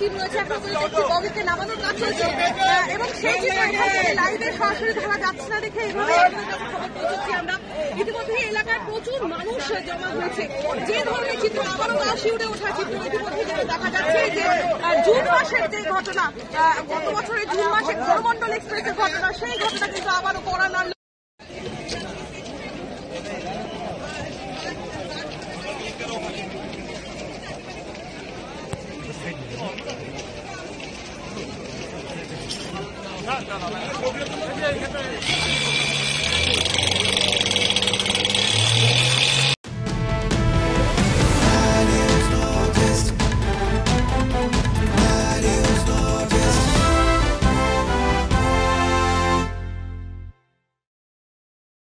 Team রয়েছে, এখন দেখছি বগিকে নামানোর কাজ চলছে এবং সেই চিত্র লাইভে সরাসরি ধরা যাচ্ছে না দেখে এইভাবে খবর পৌঁছচ্ছি আমরা। ইতিমধ্যে এলাকায় প্রচুর মানুষ জমা হয়েছে। যে ধরনের চিত্র আবারও গা শিউরে ওঠা চিত্র ইতিমধ্যে যেটা দেখা যাচ্ছে যে জুন মাসের যে ঘটনা, গত বছরের জুন মাসে করমণ্ডল এক্সপ্রেসের ঘটনা, সেই ঘটনা কিন্তু আবারও কড়া নাড়ল। No.